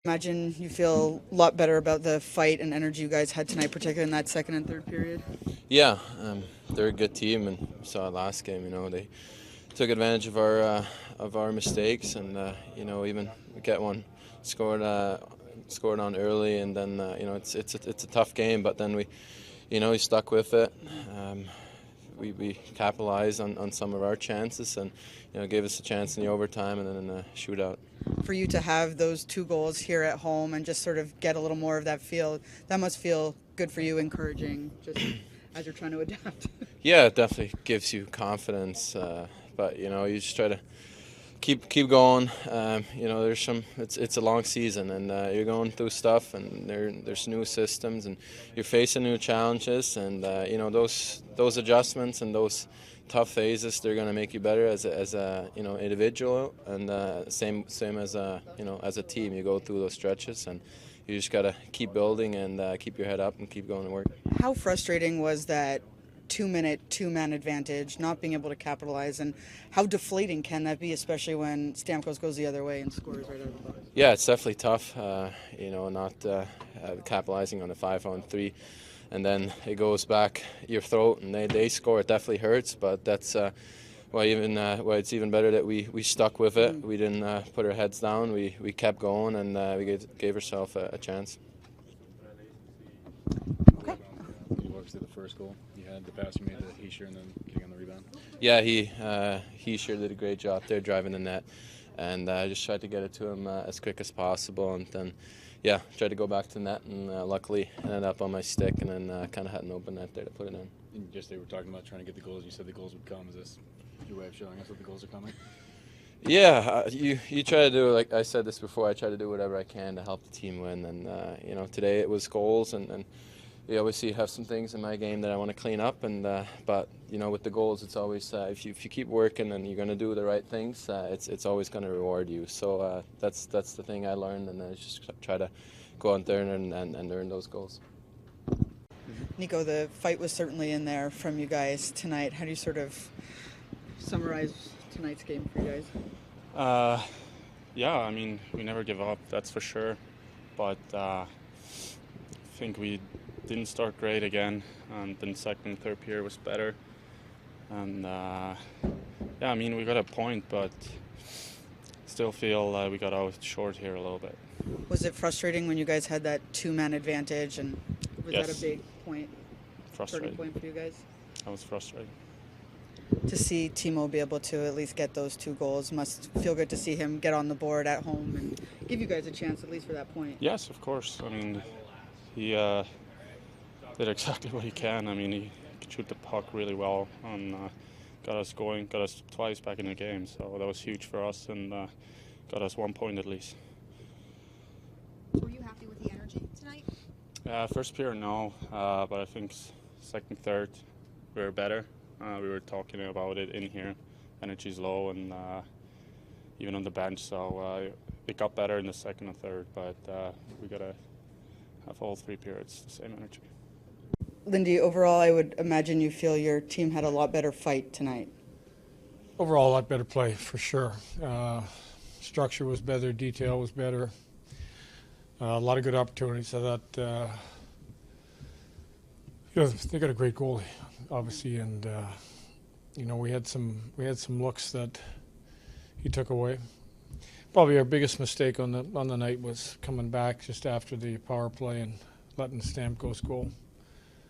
Imagine you feel a lot better about the fight and energy you guys had tonight, particularly in that second and third period. Yeah, they're a good team, and we saw it last game. They took advantage of our mistakes, and even get one scored on early, and then it's a tough game, but then we stuck with it. We capitalized on some of our chances, and gave us a chance in the overtime and then in the shootout. For you to have those 2 goals here at home and just sort of get a little more of that feel, that must feel good for you, encouraging, just as you're trying to adapt. Yeah, it definitely gives you confidence, but you just try to keep going. It's a long season, and you're going through stuff, and there's new systems, and you're facing new challenges, and those adjustments and those tough phases, they're going to make you better as a individual, and same as a team. You go through those stretches, and you just got to keep building and keep your head up and keep going to work. How frustrating was that 2-minute, 2-man advantage, not being able to capitalize, and how deflating can that be, especially when Stamkos goes the other way and scores right out of the box? Yeah, it's definitely tough, not capitalizing on the 5-on-3, and then it goes back your throat, and they score. It definitely hurts, but that's it's even better that we stuck with it. We didn't put our heads down. We kept going, and we gave ourselves a chance. Okay. Can you walk us through the first goal? You had the pass you made to Hischier and then getting on the rebound. Yeah, Hischier did a great job there driving the net, and I just tried to get it to him as quick as possible, and then tried to go back to the net, and luckily ended up on my stick, and then kind of had an open net there to put it in. And just they were talking about trying to get the goals. You said the goals would come. Is this your way of showing us that the goals are coming? Yeah, you try to do, like I said this before, I try to do whatever I can to help the team win, and today it was goals, and we obviously have some things in my game that I want to clean up, and but with the goals, it's always if you keep working and you're going to do the right things, it's always going to reward you. So that's the thing I learned, and I just try to go out there and earn those goals. Nico, the fight was certainly in there from you guys tonight. How do you sort of summarize tonight's game for you guys? Yeah, we never give up, that's for sure. But I think we didn't start great again, and then second and third period was better. And we got a point, but still feel we got out short here a little bit. Was it frustrating when you guys had that 2-man advantage, and was Yes. that a big point? Frustrating. Turning point for you guys? That was frustrating. To see Timo be able to at least get those 2 goals must feel good to see him get on the board at home and give you guys a chance at least for that point. Yes, of course. He did exactly what he can. He could shoot the puck really well, and got us going, got us twice back in the game. So that was huge for us, and got us 1 point at least. Were you happy with the energy tonight? First period, no, but I think second, third, we were better. We were talking about it in here. Energy's low, and even on the bench, so it got better in the second and third, but we got to have all 3 periods the same energy. Lindy, overall, I would imagine you feel your team had a lot better fight tonight. Overall, a lot better play, for sure. Structure was better, detail was better. A lot of good opportunities. I thought, they got a great goalie, obviously, and we had some looks that he took away. Probably our biggest mistake on the night was coming back just after the power play and letting Stamkos goal.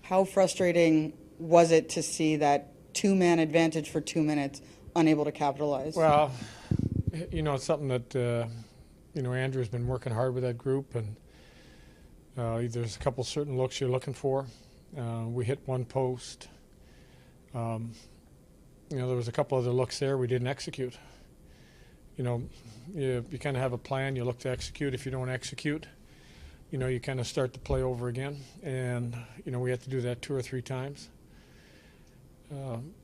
How frustrating was it to see that 2-man advantage for 2 minutes, unable to capitalize? Well, it's something that Andrew's been working hard with that group, and there's a couple certain looks you're looking for. We hit one post. There was a couple other looks there we didn't execute. You kind of have a plan, you look to execute. If you don't execute, you kind of start the play over again, and we had to do that 2 or 3 times.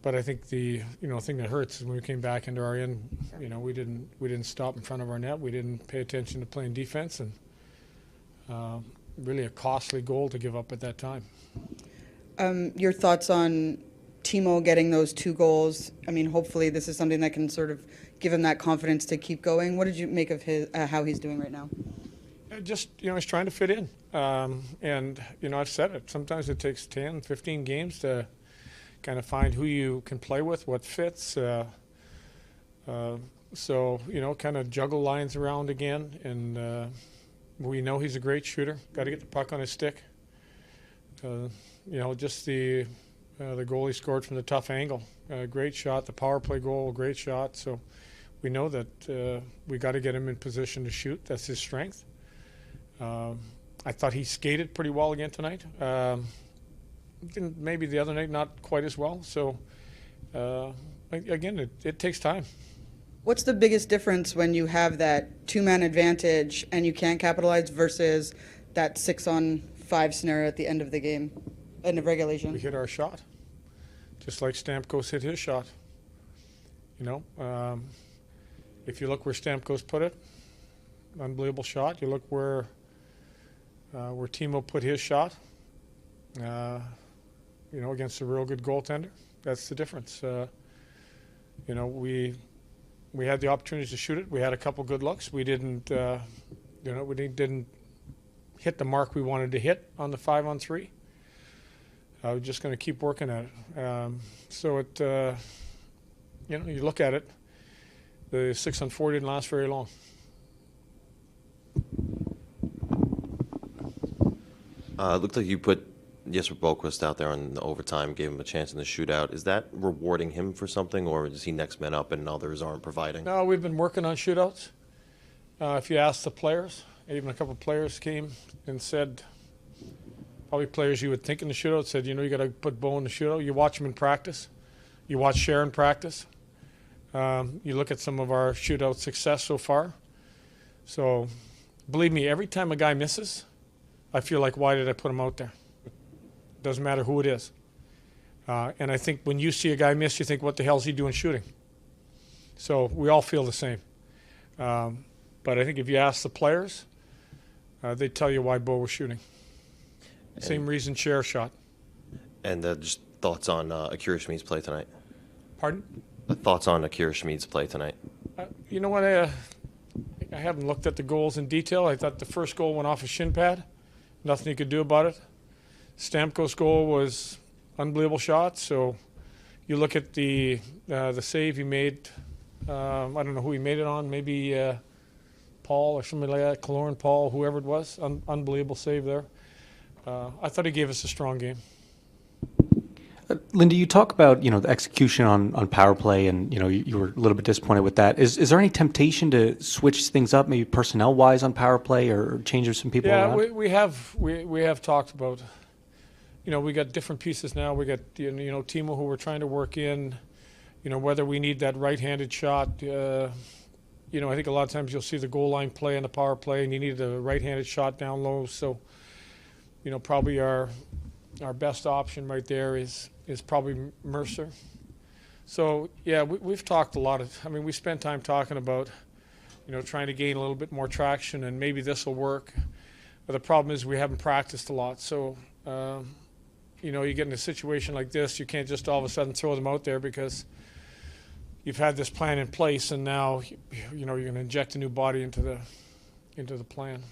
But I think the thing that hurts is when we came back into our end, we didn't stop in front of our net. We didn't pay attention to playing defense, and really a costly goal to give up at that time. Your thoughts on Timo getting those 2 goals? Hopefully this is something that can sort of give him that confidence to keep going. What did you make of his how he's doing right now? Just, he's trying to fit in. And, I've said it. Sometimes it takes 10, 15 games to kind of find who you can play with, what fits. So, kind of juggle lines around again. And we know he's a great shooter. Got to get the puck on his stick. Just the goal he scored from the tough angle. Great shot. The power play goal, great shot. So we know that we got to get him in position to shoot. That's his strength. I thought he skated pretty well again tonight. Maybe the other night not quite as well. So, again, it takes time. What's the biggest difference when you have that two-man advantage and you can't capitalize versus that 6-on-5 scenario at the end of the game, end of regulation? We hit our shot, just like Stamkos hit his shot. If you look where Stamkos put it, unbelievable shot. You look where Timo put his shot, against a real good goaltender. That's the difference. We had the opportunity to shoot it. We had a couple good looks. We didn't, we didn't hit the mark we wanted to hit on the 5-on-3. We're just going to keep working at it. So you look at it, the 6-on-4 didn't last very long. It looked like you put Jesper Boquist out there in the overtime, gave him a chance in the shootout. Is that rewarding him for something, or is he next man up and others aren't providing? No, we've been working on shootouts. If you ask the players, even a couple of players came and said, probably players you would think in the shootout, said, you got to put Bo in the shootout. You watch him in practice. You watch Sharon practice. You look at some of our shootout success so far. So, believe me, every time a guy misses, I feel like, why did I put him out there? Doesn't matter who it is. And I think when you see a guy miss, you think, what the hell is he doing shooting? So we all feel the same. But I think if you ask the players, they tell you why Bo was shooting. Same reason Cher shot. And just thoughts on Akira Schmid's play tonight? Pardon? Thoughts on Akira Schmid's play tonight? You know what? I haven't looked at the goals in detail. I thought the first goal went off a shin pad. Nothing you could do about it. Stamkos' goal was unbelievable shot. So you look at the save he made. I don't know who he made it on. Maybe Paul or somebody like that. Kaloran Paul, whoever it was. Unbelievable save there. I thought he gave us a strong game. Lindy, you talk about the execution on power play, and you were a little bit disappointed with that. Is there any temptation to switch things up, maybe personnel wise on power play, or change some people around? Yeah, we have talked about. We got different pieces now. We got Timo, who we're trying to work in. Whether we need that right-handed shot. I think a lot of times you'll see the goal line play and the power play, and you need a right-handed shot down low. So, probably our best option right there is probably Mercer. So, yeah, we've talked a lot we spent time talking about, trying to gain a little bit more traction, and maybe this will work. But the problem is we haven't practiced a lot. So, you get in a situation like this, you can't just all of a sudden throw them out there because you've had this plan in place, and now, you're going to inject a new body into the plan.